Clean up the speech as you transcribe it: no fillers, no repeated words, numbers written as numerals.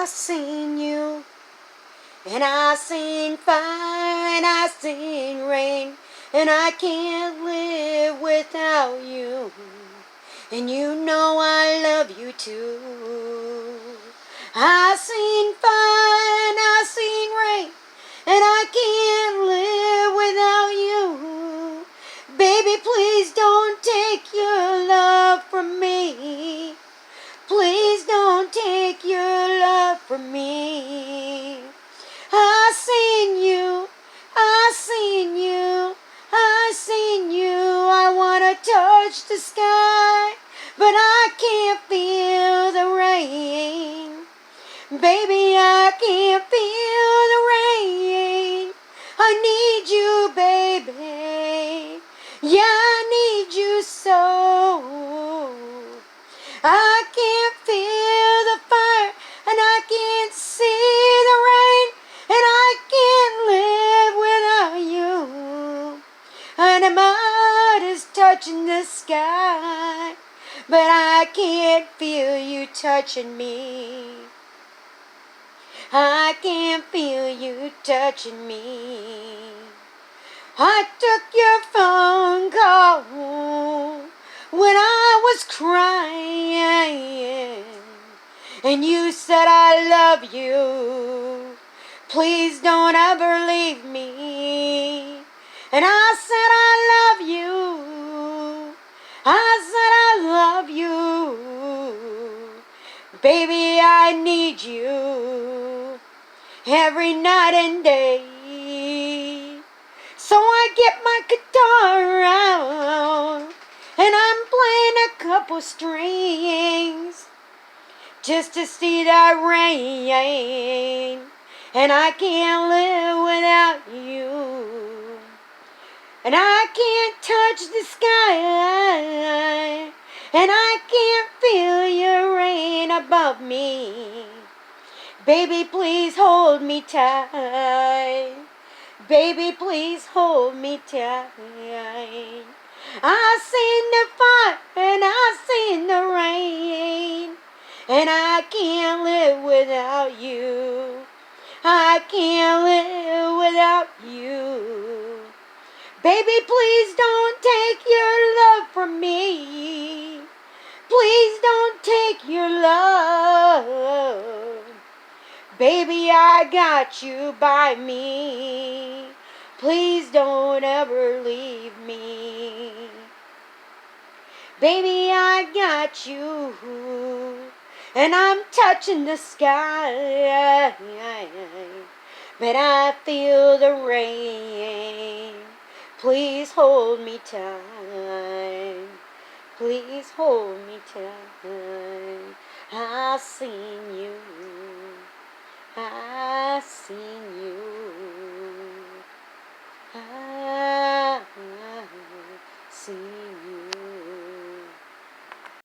I seen you, and I seen fire, and I seen rain, and I can't live without you. And you know I love you too. I seen fire, and I seen rain, and I can't live without you. Baby, please don't take your love from me. Please don't take your love from me. I seen you, I seen you, I seen you. I wanna touch the sky, but I can't feel the rain. Baby, I can't feel the rain. I need you, baby. Yeah, I need you so. I can't feel the fire, and I can't see the rain, and I can't live without you. And my heart is touching the sky, but I can't feel you touching me. I can't feel you touching me. I took your phone call when I was crying, and you said I love you. Please don't ever leave me. And I said I love you. I said I love you. Baby, I need you every night and day. So I get my guitar out, and I'm playing a couple strings just to see that rain. And I can't live without you. And I can't touch the sky, and I can't feel your rain above me. Baby, please hold me tight. Baby, please hold me tight. I seen the fire, and I seen the rain, and I can't live without you. I can't live without you. Baby, please don't take your love from me. Please don't take your love. Baby, I got you by me. Please don't ever leave me. Baby, I got you, and I'm touching the sky, but I feel the rain. Please hold me tight. Please hold me tight. I seen you. I seen you.